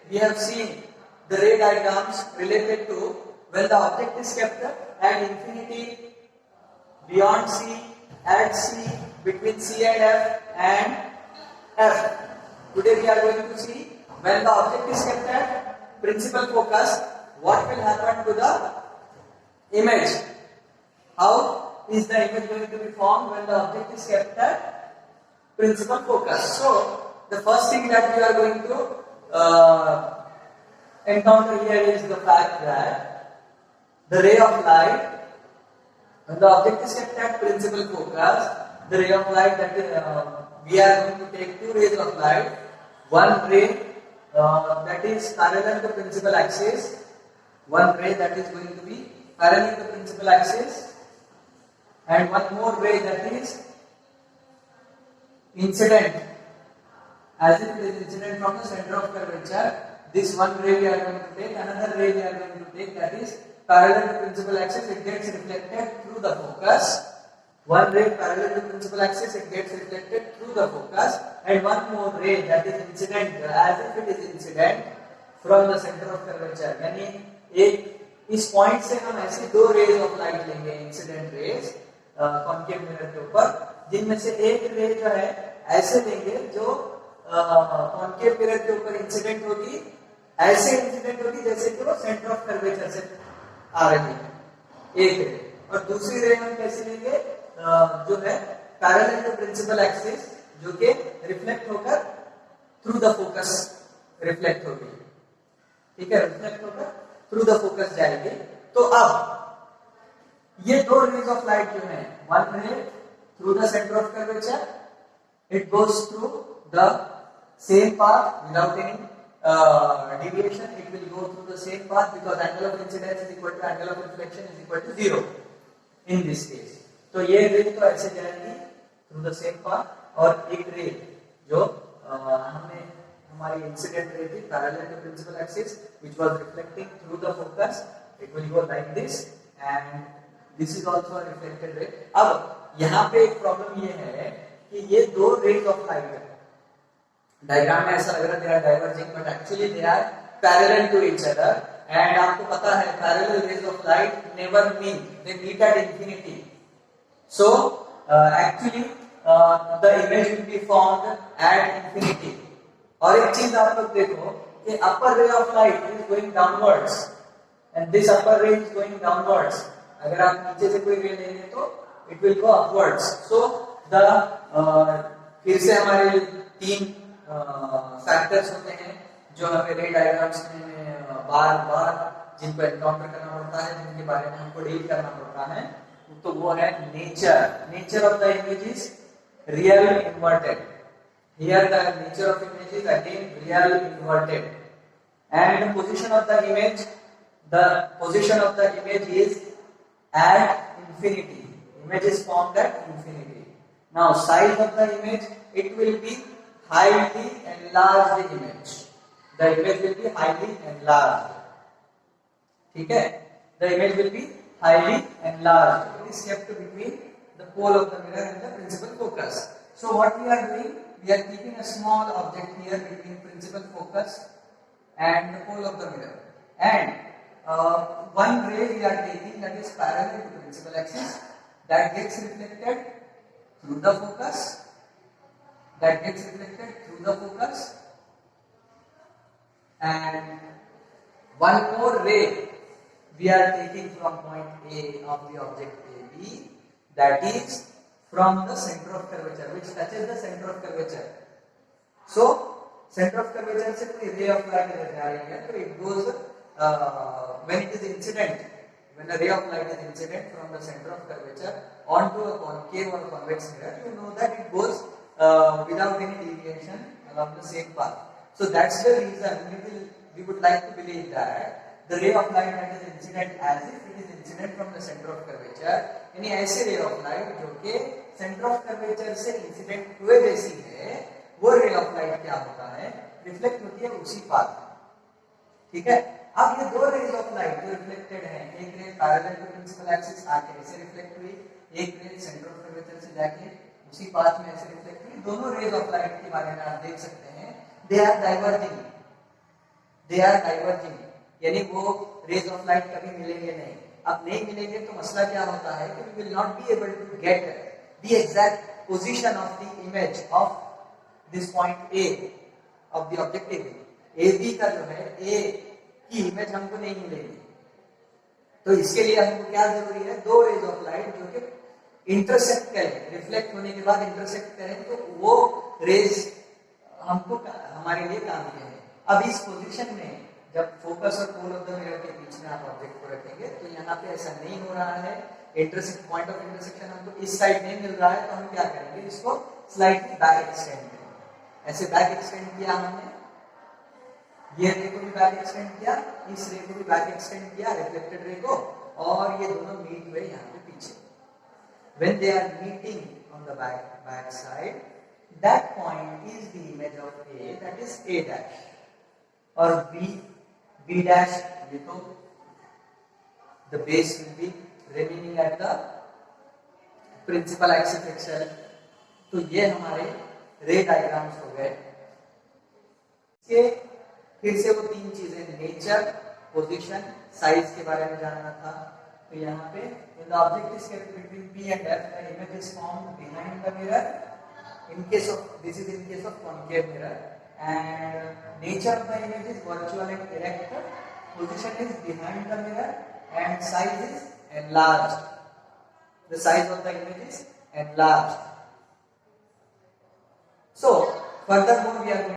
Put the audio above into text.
we have seen the ray diagrams related to when the object is kept at infinity, beyond C, at C, between C and F. Today we are going to see when the object is kept at principal focus, what will happen to the image? How is the image going to be formed when the object is kept at principal focus? So, the first thing that we are going to encounter here is the fact that the ray of light, when the object is kept at principal focus, the ray of light that we are going to take two rays of light, one ray that is parallel to the principal axis, one ray that is going to be parallel to the principal axis, and one more ray that is incident, as if it is incident from the center of curvature. This one ray we are going to take, another ray we are going to take that is parallel to principal axis, it gets reflected through the focus. One ray parallel to principal axis, it gets reflected through the focus, and one more ray that is incident, as if it is incident from the center of curvature. यानी एक इस point से हम ऐसे दो rays of light लेंगे, incident raise concave mirror के ऊपर, जिनमें से एक रे जो है ऐसे लेंगे जो कॉन्केव मिरर के ऊपर इंसिडेंट होगी, ऐसे इंसिडेंट होगी जैसे कि वो सेंटर ऑफ कर्वेचर से आ रही है, एक रे। और दूसरी रे हम कैसे लेंगे, जो है पैरेलल टू प्रिंसिपल एक्सिस, जो कि रिफ्लेक्ट होकर थ्रू द फोकस रिफ्लेक्ट होगी, ठीक है, रिफ्लेक्ट होकर थ्रू द फोकस जाएगी। तो अब ये दो रेज ऑफ लाइट जो है, वन रे through the centre of curvature, it goes through the same path without any deviation, it will go through the same path because angle of incidence is equal to angle of reflection is equal to 0 in this case. तो ये रे तो ऐसे जाएंगी through the same path, और एक रे जो हमने हमारी इंसिडेंट रे थी parallel to principal axis which was reflecting through the focus, it will go like this and this is also a reflected ray. अब यहाँ पे एक प्रॉब्लम ये है कि ये दो रेज ऑफ लाइट है, डायग्राम में ऐसा लग रहा है they are diverging, but actually they are parallel to each other, and आपको पता है parallel rays of light never meet, they meet at infinity. So actually the image will be formed at infinity. और एक चीज आप लोग देखो कि upper ray of light is going downwards and this upper ray is going downwards. अगर आप नीचे से कोई रे लेंगे तो it will go upwards. So the फिर से हमारे तीन फैक्टर्स होते हैं जो हमें रे डायग्राम्स में बार बार जिनको एनकाउंटर करना पड़ता है, जिनके बारे में हमको डील करना पड़ता है, तो वो है nature of the image is real inverted. Here the nature of image is again real inverted and position of the image is at infinity. Image is formed at infinity. Now size of the image, it will be highly enlarged image. The image will be highly enlarged. ठीक है? The image will be highly enlarged. It is kept between the pole of the mirror and the principal focus. So what we are doing? We are keeping a small object here between principal focus and the pole of the mirror. And one ray we are taking that is parallel to the principal axis, that gets reflected through the focus. And one more ray we are taking from point A of the object AB, that is from the center of curvature, which touches the center of curvature. So center of curvature से कोई ray of light इधर जा रही है, तो it goes when it is incident, when a ray of light is incident from the center of curvature onto a concave or convex mirror, you know that it goes without any deviation along the same path. So that's the reason we would like to believe that the ray of light that is incident as if it is incident from the center of curvature, यानी ऐसे ray of light जो कि center of curvature से incident हुए जैसी है, वो ray of light क्या होता है, reflect होती है उसी path, ठीक है। अब ये दो rays of light जो reflected हैं, एक ray parallel to principal axis आके ऐसे reflect हुई, एक ray center of curvature से जाके उसी पाथ में ऐसे रिफ्लेक्ट हुई। दोनों रेज ऑफ लाइट के बारे में आप देख सकते हैं, they are diverging, they are diverging, यानी वो रेज ऑफ लाइट कभी मिलेंगे नहीं। अब नहीं मिलेंगे तो मसला क्या होता है कि we will not be able to get the exact position of the image of this point A of the objective. A B का जो है ए की इमेज हमको नहीं मिलेगी। तो इसके लिए हमको क्या जरूरी है, दो रेज ऑफ लाइट जो कि इंटरसेक्ट करें, रिफ्लेक्ट होने के बाद इंटरसेक्ट करें, तो वो रेज हमको हमारे लिए काम के हैं। अब इस पोजीशन में जब फोकस और पोल ऑफ द मिरर के बीच में आप ऑब्जेक्ट को रखेंगे तो यहाँ पे ऐसा नहीं हो रहा है, इंटरसेक्ट पॉइंट ऑफ इंटरसेक्शन हमको इस साइड नहीं मिल रहा है, तो हम क्या करेंगे, इसको स्लाइटली बैक एक्सटेंड करेंगे। ऐसे बैक एक्सटेंड किया हमने, ये रे को भी बैक एक्सटेंड किया, इस रे को भी बैक एक्सटेंड किया, रिफ्लेक्टेड रे को, और ये दोनों मीट हुए यहाँ पे पीछे। When they are meeting on the back side, that point is the image of A, that is A dash, or B dash, ये तो the base will be remaining at the principal axis itself। तो ये हमारे रे diagrams हो गए। इसके फिर से वो तीन चीजें, नेचर, पोजीशन, साइज के बारे में जानना था। तो यहाँ पे when the object is kept between P and F, the image is formed behind the mirror. In case of this is in case of concave mirror, and nature of the image is virtual and erect. Position is behind the mirror and size is enlarged. The size of the image is enlarged. So furthermore we are going